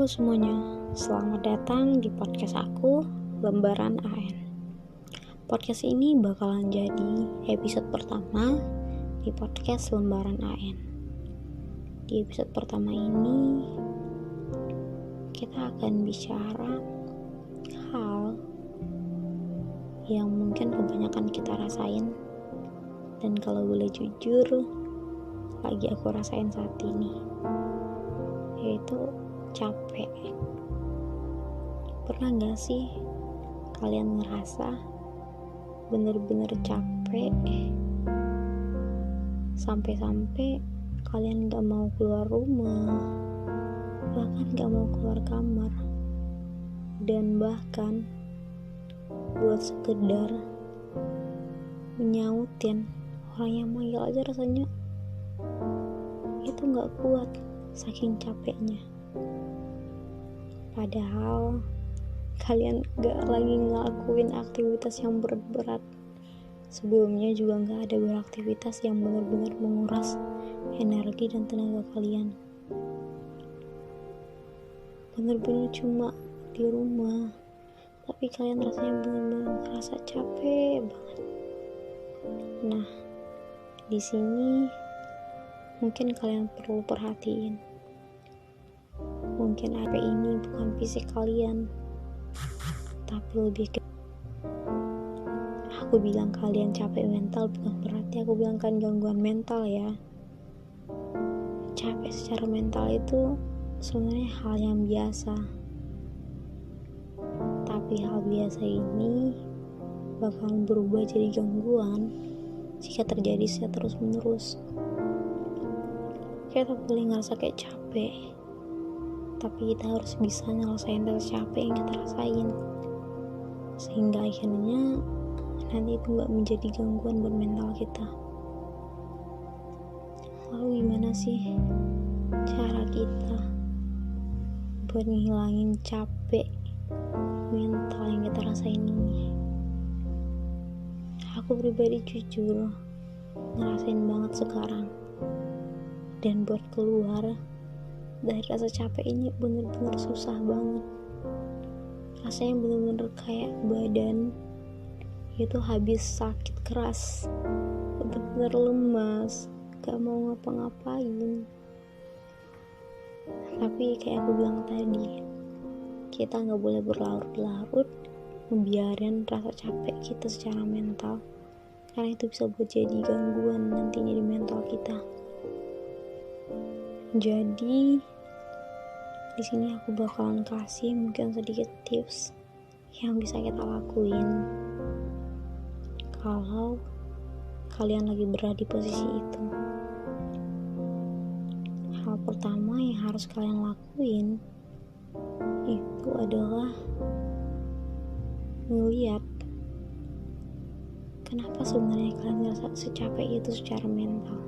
Halo semuanya, selamat datang di podcast aku, Lembaran AN. Podcast ini bakalan jadi episode pertama di podcast Lembaran AN. Di episode pertama ini, kita akan bicara hal yang mungkin kebanyakan kita rasain, dan kalau boleh jujur, lagi aku rasain saat ini, yaitu capek. Pernah gak sih kalian ngerasa bener-bener capek sampai-sampai kalian gak mau keluar rumah, bahkan gak mau keluar kamar, dan bahkan buat sekedar menyautin orang yang manggil aja rasanya itu gak kuat saking capeknya. Padahal kalian gak lagi ngelakuin aktivitas yang berat-berat. Sebelumnya juga gak ada beraktivitas yang benar-benar menguras energi dan tenaga kalian. Benar-benar cuma di rumah, tapi kalian rasanya benar-benar ngerasa capek banget. Nah, di sini mungkin kalian perlu perhatiin. Mungkin apa ini bukan fisik kalian, tapi lebih ke aku bilang kalian capek mental bukan berarti aku bilang kalian gangguan mental ya. Capek secara mental itu sebenarnya hal yang biasa, tapi hal biasa ini bakal berubah jadi gangguan jika terjadi secara terus menerus. Kita boleh ngerasa kayak capek, tapi kita harus bisa nyelesain rasa capek yang kita rasain, sehingga akhirnya nanti itu gak menjadi gangguan buat mental kita. Lalu gimana sih cara kita buat ngilangin capek mental yang kita rasain ini? Aku pribadi jujur ngerasain banget sekarang, dan buat keluar dari rasa capek ini bener-bener susah banget. Rasanya bener-bener kayak badan itu habis sakit keras, bener-bener lemas, gak mau ngapa-ngapain. Tapi kayak aku bilang tadi, kita gak boleh berlarut-larut membiarin rasa capek kita secara mental, karena itu bisa buat jadi gangguan nantinya di mental kita. Jadi di sini aku bakalan kasih mungkin sedikit tips yang bisa kita lakuin kalau kalian lagi berada di posisi itu. Hal pertama yang harus kalian lakuin itu adalah ngeliat kenapa sebenarnya kalian ngerasa secapek itu secara mental.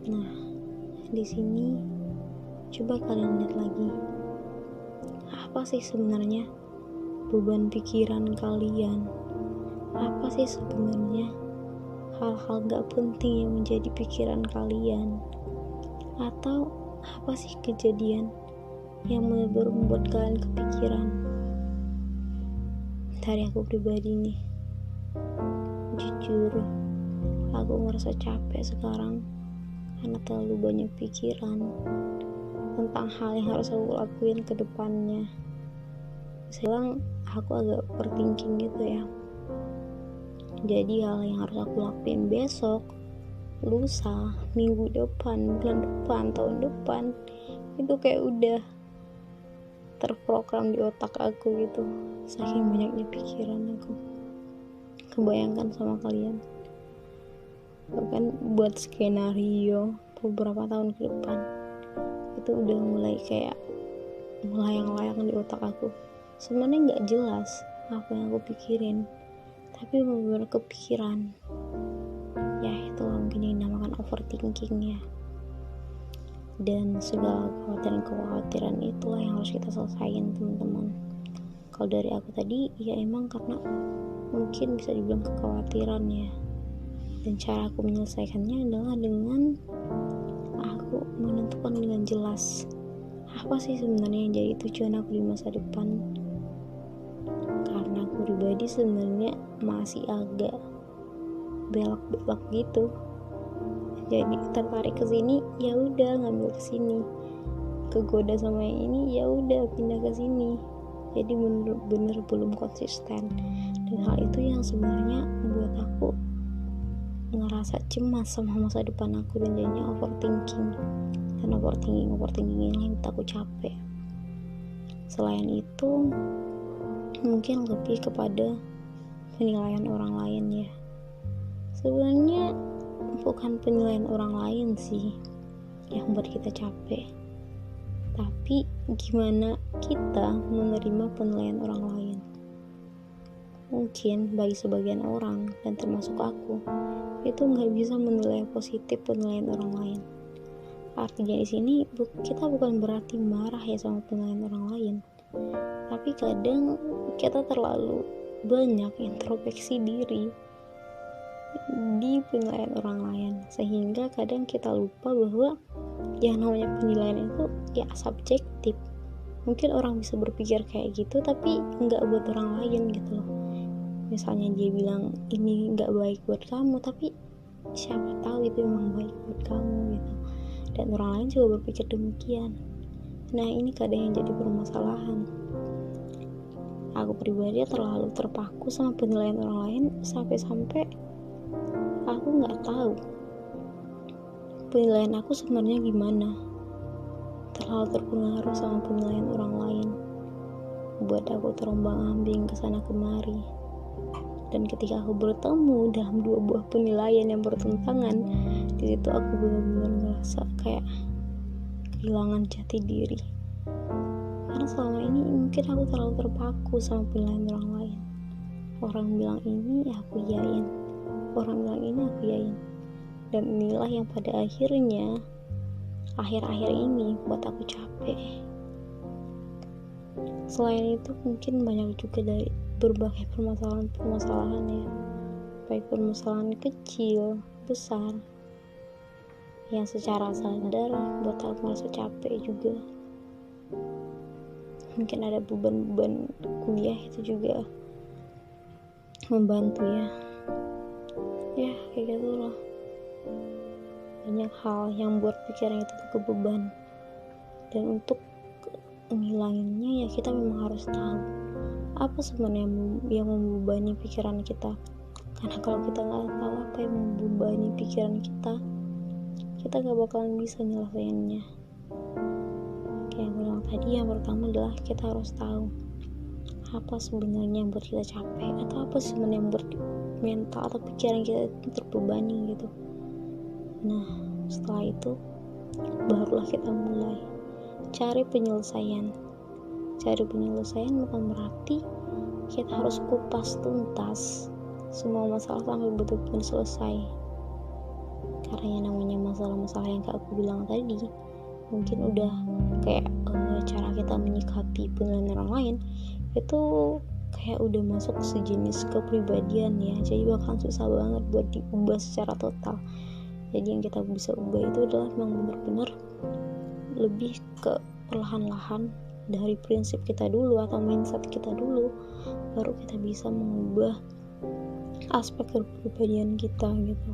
Nah, di sini coba kalian lihat lagi, apa sih sebenarnya beban pikiran kalian? Apa sih sebenarnya hal-hal gak penting yang menjadi pikiran kalian? Atau apa sih kejadian yang benar-benar membuat kalian kepikiran? Dari aku pribadi nih, jujur aku ngerasa capek sekarang karena terlalu banyak pikiran tentang hal yang harus aku lakuin ke depannya. Sekarang aku agak overthinking gitu ya. Jadi hal yang harus aku lakuin besok, lusa, minggu depan, bulan depan, tahun depan, itu kayak udah terprogram di otak aku gitu. Saking banyaknya pikiran aku. Kebayangkan sama kalian, bahkan buat skenario beberapa tahun ke depan itu udah mulai kayak melayang-layang di otak aku. Sebenarnya gak jelas apa yang aku pikirin, tapi benar-benar kepikiran. Ya itulah mungkin yang dinamakan overthinking ya. Dan segala kekhawatiran itulah yang harus kita selesaiin, teman-teman. Kalau dari aku tadi ya emang karena mungkin bisa dibilang kekhawatiran ya, dan cara aku menyelesaikannya adalah dengan aku menentukan dengan jelas apa sih sebenarnya yang jadi tujuan aku di masa depan. Karena aku pribadi sebenarnya masih agak belak-belak gitu, jadi tertarik ke sini ya udah ngambil ke sini, kegoda sama yang ini ya udah pindah ke sini. Jadi bener-bener belum konsisten, dan hal itu yang sebenarnya membuat aku ngerasa cemas sama masa depan aku, dan jadinya overthinking yang bikin aku capek. Selain itu mungkin lebih kepada penilaian orang lain ya. Sebenarnya bukan penilaian orang lain sih yang buat kita capek, tapi gimana kita menerima penilaian orang lain. Mungkin bagi sebagian orang, dan termasuk aku, itu nggak bisa menilai positif penilaian orang lain. Artinya di sini kita bukan berarti marah ya sama penilaian orang lain, tapi kadang kita terlalu banyak introspeksi diri di penilaian orang lain, sehingga kadang kita lupa bahwa yang namanya penilaian itu ya subjektif. Mungkin orang bisa berpikir kayak gitu, tapi nggak buat orang lain gitu loh. Misalnya dia bilang ini nggak baik buat kamu, tapi siapa tahu itu memang baik buat kamu gitu, dan orang lain juga berpikir demikian. Nah, ini kadang yang jadi permasalahan. Aku pribadi terlalu terpaku sama penilaian orang lain sampai aku nggak tahu penilaian aku sebenarnya gimana. Terlalu terpengaruh sama penilaian orang lain, buat aku terombang-ambing kesana kemari. Dan ketika aku bertemu dalam dua buah penilaian yang bertentangan, di situ aku benar-benar ngerasa kayak kehilangan jati diri. Karena selama ini mungkin aku terlalu terpaku sama penilaian orang lain. Orang bilang ini ya aku iyain, orang bilang ini aku iyain, dan inilah yang pada akhirnya akhir-akhir ini buat aku capek. Selain itu mungkin banyak juga dari berbagai permasalahan ya, baik permasalahan kecil, besar, yang secara sadar buat aku merasa capek juga. Mungkin ada beban-beban kuliah itu juga membantu ya kayak gitu loh. Banyak hal yang buat pikiran itu tuh kebeban, dan untuk ngilanginnya ya kita memang harus tahu apa sebenarnya yang membebani pikiran kita. Karena kalau kita nggak tahu apa yang membebani pikiran kita nggak bakalan bisa nyelesainnya. Kayak yang bilang tadi, yang pertama adalah kita harus tahu apa sebenarnya yang buat kita capek, atau apa sebenarnya yang buat mental atau pikiran kita terbebani gitu. Nah, setelah itu barulah kita mulai cari penyelesaian bukan berarti kita harus kupas tuntas semua masalah sampai betul-betul selesai. Karena yang namanya masalah-masalah yang aku bilang tadi mungkin udah kayak cara kita menyikapi penilaian orang lain itu kayak udah masuk sejenis kepribadian ya, jadi bakalan susah banget buat diubah secara total. Jadi yang kita bisa ubah itu adalah memang benar-benar lebih ke perlahan-lahan dari prinsip kita dulu atau mindset kita dulu, baru kita bisa mengubah aspek kepribadian kita gitu.